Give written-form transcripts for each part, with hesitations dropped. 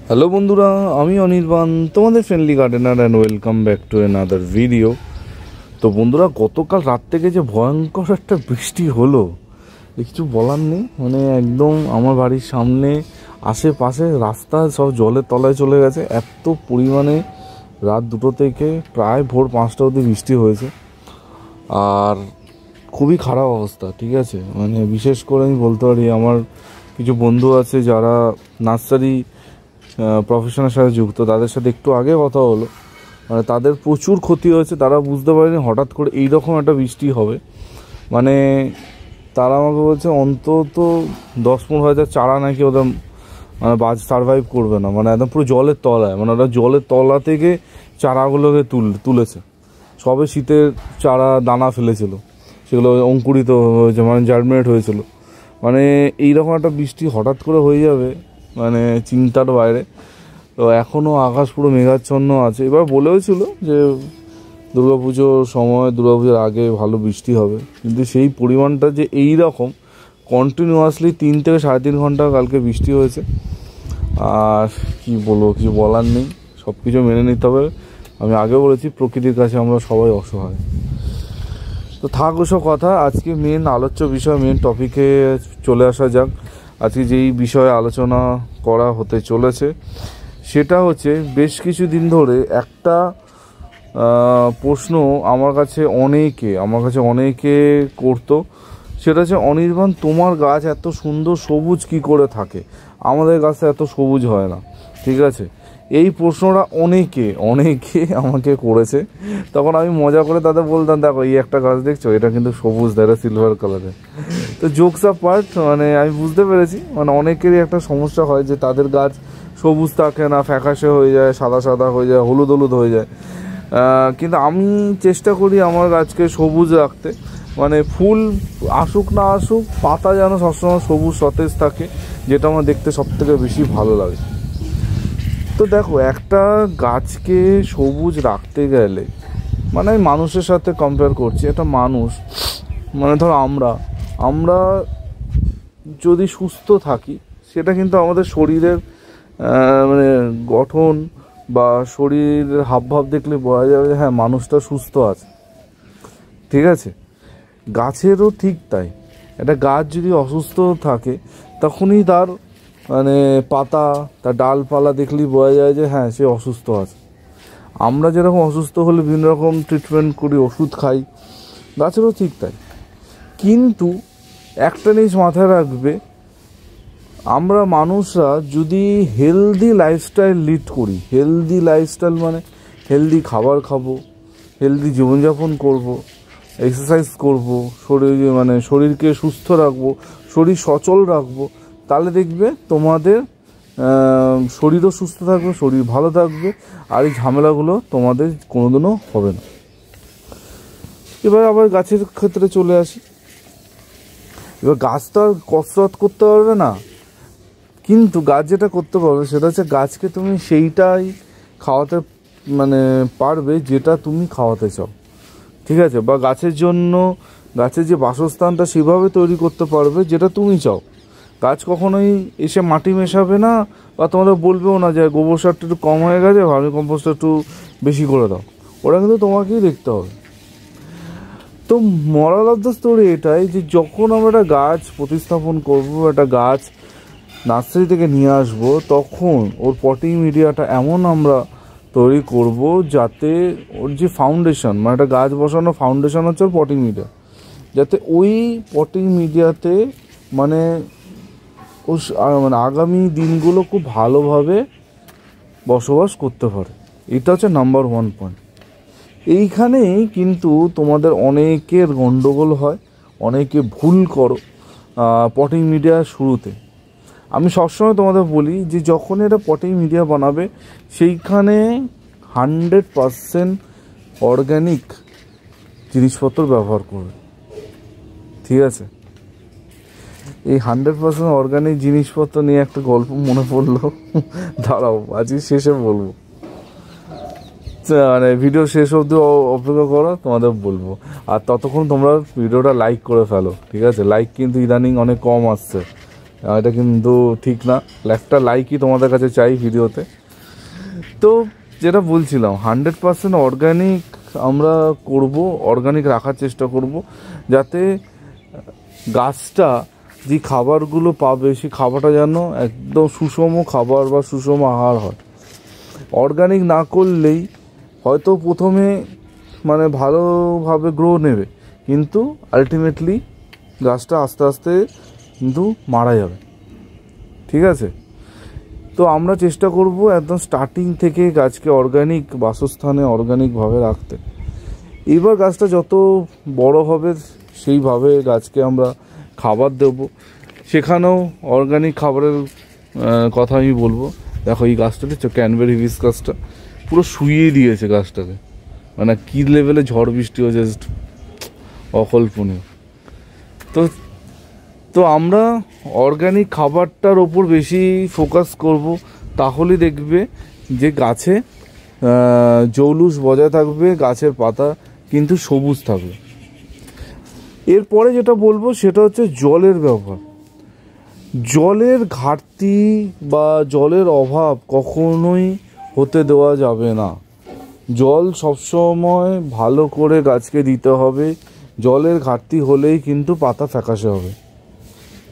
Hello বন্ধুরা, আমি অনির্বাণ, তোমাদের friendly gardener and welcome back to another video. তো বন্ধুরা, গতকাল রাত থেকে যে ভয়ঙ্কর একটা বৃষ্টি হলো, কিছু বলার নেই। মানে একদম আমার বাড়ির সামনে আশেপাশে রাস্তা সব জলের তলায় চলে গেছে। এত পরিমাণে রাত 2টো থেকে প্রায় ভোর 5টা অবধি বৃষ্টি হয়েছে। আর খুবই খারাপ অবস্থা, ঠিক আছে। মানে বিশেষ করে আমি বলতে পারি, আমার কিছু বন্ধু আছে যারা নার্সারি প্রফেশনের সাথে যুক্ত, তাদের সাথে একটু আগে কথা হলো। মানে তাদের প্রচুর ক্ষতি হয়েছে, তারা বুঝতে পারেনি হঠাৎ করে এইরকম একটা বৃষ্টি হবে। মানে তারা আমাকে বলছে অন্তত 10-15 হাজার চারা নাকি ওদের মানে সারভাইভ করবে না। মানে একদম পুরো জলের তলায়, মানে ওরা জলের তলা থেকে চারাগুলোকে তুলেছে। সবে শীতের চারা দানা ফেলেছিল, সেগুলো অঙ্কুরিত হয়েছে, মানে জার্মিনেট হয়েছিল। মানে এইরকম একটা বৃষ্টি হঠাৎ করে হয়ে যাবে, মানে চিন্তার বাইরে। তো এখনও আকাশ পুরো মেঘাচ্ছন্ন আছে। এবার বলেওছিল যে দুর্গাপুজোর সময়, দুর্গাপুজোর আগে ভালো বৃষ্টি হবে, কিন্তু সেই পরিমাণটা যে এই রকম কন্টিনিউয়াসলি 3 থেকে 3.5 ঘন্টা কালকে বৃষ্টি হয়েছে। আর কি বলবো, কিছু বলার নেই, সব কিছু মেনে নিতে হবে। আমি আগেও বলেছি, প্রকৃতির কাছে আমরা সবাই অসহায়। তো থাক ওসব কথা, আজকে মেন আলোচ্য বিষয়, মেন টপিকে চলে আসা যাক। আজকে যেই বিষয়ে আলোচনা করা হতে চলেছে সেটা হচ্ছে, বেশ কিছু দিন ধরে একটা প্রশ্ন আমার কাছে অনেকে করতো। সেটা হচ্ছে, অনির্বাণ, তোমার গাছ এত সুন্দর সবুজ কি করে থাকে, আমাদের গাছে এত সবুজ হয় না। ঠিক আছে, এই প্রশ্নটা অনেকে আমাকে করেছে। তখন আমি মজা করে তাদের বলতাম, দেখো এই একটা গাছ দেখছো, এটা কিন্তু সবুজ, এটা সিলভার কালারের। তো জোকস পার্ট, মানে আমি বুঝতে পেরেছি, মানে অনেকেরই একটা সমস্যা হয় যে তাদের গাছ সবুজ থাকে না, ফ্যাকাশে হয়ে যায়, সাদা সাদা হয়ে যায়, হলুদ হলুদ হয়ে যায়। কিন্তু আমি চেষ্টা করি আমার গাছকে সবুজ রাখতে। মানে ফুল আসুক না আসুক, পাতা যেন সবসময় সবুজ সতেজ থাকে, যেটা আমার দেখতে সবথেকে বেশি ভালো লাগে। তো দেখো, একটা গাছকে সবুজ রাখতে গেলে, মানে আমি মানুষের সাথে কম্পেয়ার করছি, একটা মানুষ, মানে ধরো আমরা যদি সুস্থ থাকি, সেটা কিন্তু আমাদের শরীরের মানে গঠন বা শরীরের হাবভাব দেখলে বোঝা যাবে যে হ্যাঁ, মানুষটা সুস্থ আছে। ঠিক আছে, গাছেরও ঠিক তাই। একটা গাছ যদি অসুস্থ থাকে, তখনই তার মানে পাতা, তার ডালপালা দেখলেই বোঝা যায় যে হ্যাঁ, সে অসুস্থ আছে। আমরা যেরকম অসুস্থ হলে বিভিন্ন রকম ট্রিটমেন্ট করি, ওষুধ খাই, গাছেরও ঠিক তাই। কিন্তু একটা জিনিস মাথায় রাখবে, আমরা মানুষরা যদি হেলদি লাইফস্টাইল লিড করি, হেলদি লাইফস্টাইল মানে হেলদি খাবার খাবো, হেলদি জীবনযাপন করব, এক্সারসাইজ করব, শরীরকে সুস্থ রাখবো, শরীর সচল রাখবো, তাহলে দেখবে তোমাদের শরীরও সুস্থ থাকবে, শরীর ভালো থাকবে, আর এই ঝামেলাগুলো তোমাদের কোনোদিনও হবে না। এবার আবার গাছের ক্ষেত্রে চলে আসি। এবার গাছ তো আর কসরত করতে পারবে না, কিন্তু গাছ যেটা করতে পারবে সেটা হচ্ছে, গাছকে তুমি সেইটাই খাওয়াতে মানে পারবে যেটা তুমি খাওয়াতে চাও। ঠিক আছে, বা গাছের জন্য গাছের যে বাসস্থানটা সেভাবে তৈরি করতে পারবে যেটা তুমি চাও। গাছ কখনোই এসে মাটি মেশাবে না, বা তোমাদের বলবেও না যে গোবর সারটা একটু কম হয়ে গেছে, ভার্মি কম্পোস্টটা একটু বেশি করে দাও। ওরা কিন্তু তোমাকেই দেখতে হবে। তো মরাল অফ দ্য স্টোরি এটাই, যে যখন আমরা একটা গাছ প্রতিস্থাপন করবো, একটা গাছ নার্সারি থেকে নিয়ে আসবো, তখন ওর পটিং মিডিয়াটা এমন আমরা তৈরি করব যাতে ওর যে ফাউন্ডেশন, মানে একটা গাছ বসানোর ফাউন্ডেশন হচ্ছে ওর পটিং মিডিয়া, যাতে ওই পটিং মিডিয়াতে মানে ও মানে আগামী দিনগুলো খুব ভালোভাবে বসবাস করতে পারে। এটা হচ্ছে নাম্বার 1 পয়েন্ট। এইখানেই কিন্তু তোমাদের অনেকের গণ্ডগোল হয়, অনেকে ভুল করো পটিং মিডিয়া শুরুতে। আমি সবসময় তোমাদের বলি যে যখন এটা পটিং মিডিয়া বানাবে, সেইখানে 100% অর্গ্যানিক জিনিসপত্র ব্যবহার করবে। ঠিক আছে, এই 100% অর্গ্যানিক জিনিসপত্র নিয়ে একটা গল্প মনে পড়লো, দাঁড়াও আজকে শেষে বলবো, মানে ভিডিও শেষ অবধি অপেক্ষা করো, তোমাদের বলবো। আর ততক্ষণ তোমরা ভিডিওটা লাইক করে ফেলো। ঠিক আছে, লাইক কিন্তু ইদানিং অনেক কম আসছে, এটা কিন্তু ঠিক না। একটা লাইকই তোমাদের কাছে চাই ভিডিওতে। তো যেটা বলছিলাম 100% অর্গানিক আমরা করব, অর্গানিক রাখার চেষ্টা করব, যাতে গাছটা যে খাবারগুলো পাবে সেই খাবারটা যেন একদম সুষম খাবার বা সুষম আহার হয়। অর্গানিক না করলেই হয়তো প্রথমে মানে ভালোভাবে গ্রো নেবে, কিন্তু আলটিমেটলি গাছটা আস্তে আস্তে কিন্তু মারা যাবে। ঠিক আছে, তো আমরা চেষ্টা করব একদম স্টার্টিং থেকে গাছকে অর্গানিক বাসস্থানে অর্গানিকভাবে রাখতে। এবার গাছটা যত বড় হবে সেইভাবে গাছকে আমরা খাবার দেব, সেখানেও অর্গানিক খাবারের কথা আমি বলবো। দেখো এই গাছটা দেখছো, ক্যানবেরি হিবিস্কাসটা পুরো শুইয়ে দিয়েছে গাছটাকে, মানে কী লেভেলে ঝড় বৃষ্টি হয়েছে, জাস্ট অকল্পনীয়। তো তো আমরা অর্গানিক খাবারটার ওপর বেশি ফোকাস করব, তাহলে দেখবে যে গাছে জৌলুস বজায় থাকবে, গাছের পাতা কিন্তু সবুজ থাকবে। এরপরে যেটা বলবো সেটা হচ্ছে জলের ব্যবহার। জলের ঘাটতি বা জলের অভাব কখনোই হতে দেওয়া যাবে না। জল সবসময় ভালো করে গাছকে দিতে হবে। জলের ঘাটতি হলেই কিন্তু পাতা ফ্যাকাশে হবে।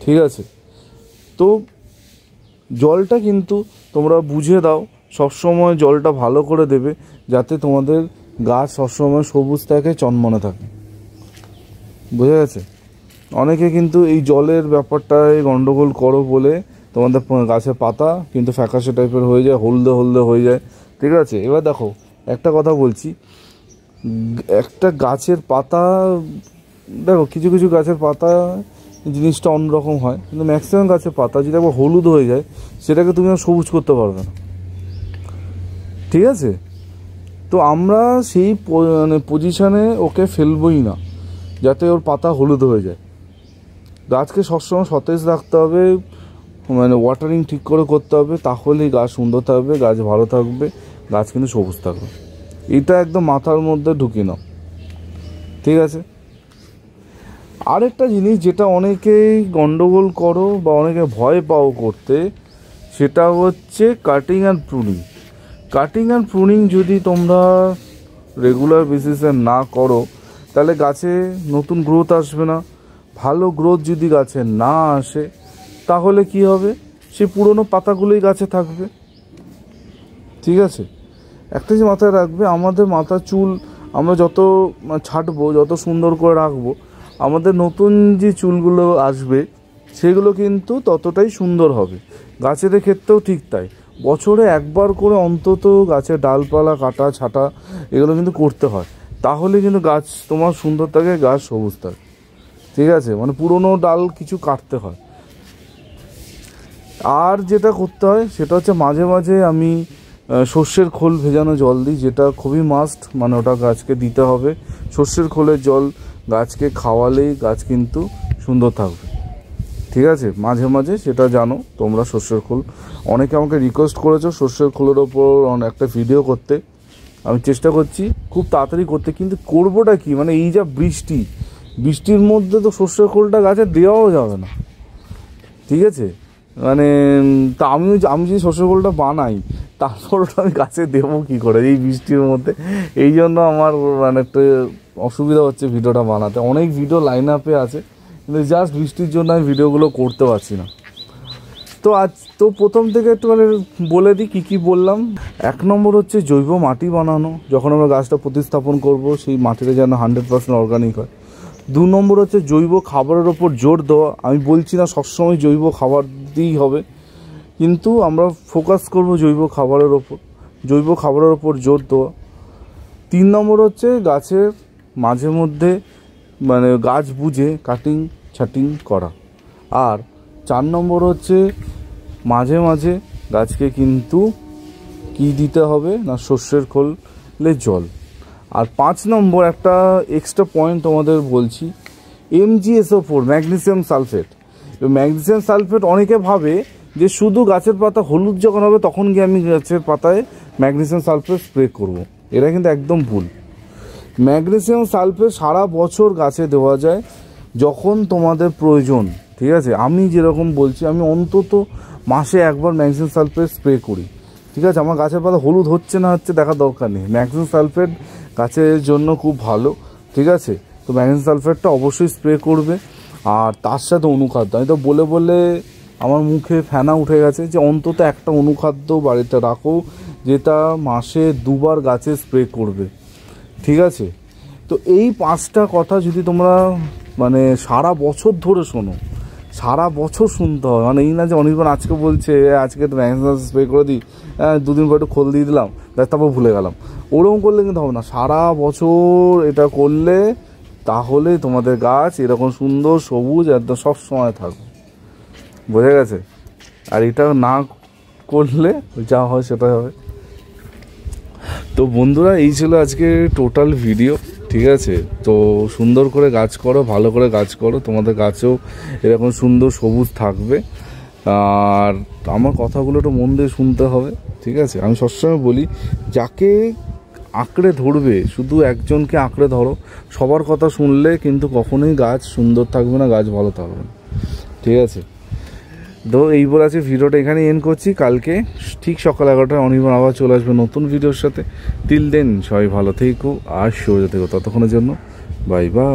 ঠিক আছে, তো জলটা কিন্তু তোমরা বুঝে দাও, সবসময় জলটা ভালো করে দেবে, যাতে তোমাদের গাছ সবসময় সবুজ থাকে, চনমনে থাকে। বুঝে গেছে? অনেকে কিন্তু এই জলের ব্যাপারটায় গন্ডগোল করো বলে তোমাদের গাছের পাতা কিন্তু ফ্যাকাশে টাইপের হয়ে যায়, হলদে হলদে হয়ে যায়। ঠিক আছে, এবার দেখো একটা কথা বলছি, একটা গাছের পাতা, দেখো কিছু কিছু গাছের পাতা জিনিসটা অন্যরকম হয়, কিন্তু ম্যাক্সিমাম গাছের পাতা যদি একবার হলুদ হয়ে যায় সেটাকে তুমি আর সবুজ করতে পারবে না। ঠিক আছে, তো আমরা সেই মানে পজিশানে ওকে ফেলবই না যাতে ওর পাতা হলুদ হয়ে যায়। গাছকে সবসময় সতেজ রাখতে হবে, মানে ওয়াটারিং ঠিক করে করতে হবে, তাহলেই গাছ সুন্দর থাকবে, গাছ ভালো থাকবে, গাছ কিন্তু সবুজ থাকবে। এটা একদম মাথার মধ্যে ঢুকিয়ে নাও। ঠিক আছে, আরেকটা জিনিস যেটা অনেকেই গন্ডগোল করো বা অনেকে ভয় পাও করতে, সেটা হচ্ছে cutting and pruning. Cutting and pruning যদি তোমরা রেগুলার বেসিসে না করো, তাহলে গাছে নতুন গ্রোথ আসবে না। ভালো গ্রোথ যদি গাছে না আসে, তাহলে কি হবে, সে পুরনো পাতাগুলোই গাছে থাকবে। ঠিক আছে, একটা যে মাথায় রাখবে, আমাদের মাথা চুল আমরা যত ছাঁটবো, যত সুন্দর করে রাখবো, আমাদের নতুন যে চুলগুলো আসবে সেগুলো কিন্তু ততটাই সুন্দর হবে। গাছের ক্ষেত্রেও ঠিক তাই, বছরে একবার করে অন্তত গাছের ডালপালা কাটা ছাটা এগুলো কিন্তু করতে হয়, তাহলে কিন্তু গাছ তোমার সুন্দর থাকে, গাছ সবুজ থাকে। ঠিক আছে, মানে পুরনো ডাল কিছু কাটতে হয়। আর যেটা করতে হয় সেটা হচ্ছে মাঝে মাঝে আমি সর্ষের খোল ভেজানো জল দিই, যেটা খুবই মাস্ট, মানে ওটা গাছকে দিতে হবে। সর্ষের খোলের জল গাছকে খাওয়ালেই গাছ কিন্তু সুন্দর থাকবে। ঠিক আছে, মাঝে মাঝে সেটা জানো তোমরা। সর্ষের খোল অনেকে আমাকে রিকোয়েস্ট করেছো সর্ষের খোলের ওপর একটা ভিডিও করতে, আমি চেষ্টা করছি খুব তাড়াতাড়ি করতে, কিন্তু করবোটা কি, মানে এই যা বৃষ্টির মধ্যে তো সর্ষের খোলটা গাছে দেওয়াও যাবে না। ঠিক আছে, মানে তা আমি যদি সর্ষের খোলটা বানাই, তারপর ওটা আমি গাছে দেবো কী করে এই বৃষ্টির মধ্যে? এই জন্য আমার মানে একটা অসুবিধা হচ্ছে ভিডিওটা বানাতে। অনেক ভিডিও লাইন আপে আছে, কিন্তু জাস্ট বৃষ্টির জন্য আমি ভিডিওগুলো করতে পারছি না। তো প্রথম থেকে একটু মানে বলে দিই কী কী বললাম। 1 নম্বর হচ্ছে জৈব মাটি বানানো, যখন আমরা গাছটা প্রতিস্থাপন করব সেই মাটিটা যেন 100% অর্গানিক হয়। 2 নম্বর হচ্ছে জৈব খাবারের ওপর জোর দেওয়া। আমি বলছি না সবসময় জৈব খাবার দিয়েই হবে, কিন্তু আমরা ফোকাস করব জৈব খাবারের ওপর জোর দেওয়া। 3 নম্বর হচ্ছে গাছের মাঝে মধ্যে মানে গাছ বুঝে কাটিং ছাটিং করা। আর 4 নম্বর হচ্ছে মাঝে মাঝে গাছকে কিন্তু কি দিতে হবে না, সর্ষের খোলে জল। আর 5 নম্বর একটা এক্সট্রা পয়েন্ট তোমাদের বলছি, MgSO4 magnesium sulphate. Magnesium sulphate অনেকে ভাবে যে শুধু গাছের পাতা হলুদ যখন হবে তখন গিয়ে আমি গাছের পাতায় ম্যাগনেসিয়াম সালফেট স্প্রে করব, এটা কিন্তু একদম ভুল। ম্যাগনেসিয়াম সালফেট সারা বছর গাছে দেওয়া যায় যখন তোমাদের প্রয়োজন। ঠিক আছে। আমি যেরকম বলছি, আমি অন্তত মাসে একবার ম্যাগনেসিয়াম সালফেট স্প্রে করি, ঠিক আছে। আমার গাছের পাতা হলুদ হচ্ছে না হচ্ছে দেখার দরকার নেই, ম্যাগনেসিয়াম সালফেট গাছের জন্য খুব ভালো, ঠিক আছে। তো ম্যাগনেসিয়াম সালফেটটা অবশ্যই স্প্রে করবে। আর তার সাথে অনুখাদ্য, আমি তো বলে বলে আমার মুখে ফেনা উঠে গেছে, যে অন্তত একটা অনুখাদ্য বাড়িতে রাখো যেটা মাসে 2বার গাছে স্প্রে করবে, ঠিক আছে। তো এই 5টা কথা যদি তোমরা মানে সারা বছর ধরে শোনো, সারা বছর শুনতে হয়, মানে এই না যে অনির্বাণ আজকে বলছে আজকে তো ম্যাগনেসিয়াম স্প্রে করে দিই, 2 দিন পর একটু খোল দিয়ে দিলাম, তারপর ভুলে গেলাম, ওরকম করলে কিন্তু হবে না। সারা বছর এটা করলে তাহলে তোমাদের গাছ এরকম সুন্দর সবুজ একদম সব সময় থাকবে, বোঝা গেছে। আর এটা না করলে যা হয় সেটাই হবে। তো বন্ধুরা, এই ছিল আজকে টোটাল ভিডিও, ঠিক আছে। তো সুন্দর করে গাছ করো, ভালো করে গাছ করো, তোমাদের গাছেও এরকম সুন্দর সবুজ থাকবে। আর আমার কথাগুলো একটু মন দিয়ে শুনতে হবে, ঠিক আছে। আমি সবসময় বলি, যাকে আঁকড়ে ধরবে, শুধু একজনকে আঁকড়ে ধরো, সবার কথা শুনলে কিন্তু কখনোই গাছ সুন্দর থাকবে না, গাছ ভালো থাকবে না, ঠিক আছে। তো এই বলে আছে ভিডিওটা এখানে এন্ড করছি। কালকে ঠিক সকাল 11টায় অনির্বাণ আবার চলে আসবে নতুন ভিডিওর সাথে। টিল দেন সবাই ভালো থেকো আর সুস্থ থেকো, ততক্ষণের জন্য বাই বাই।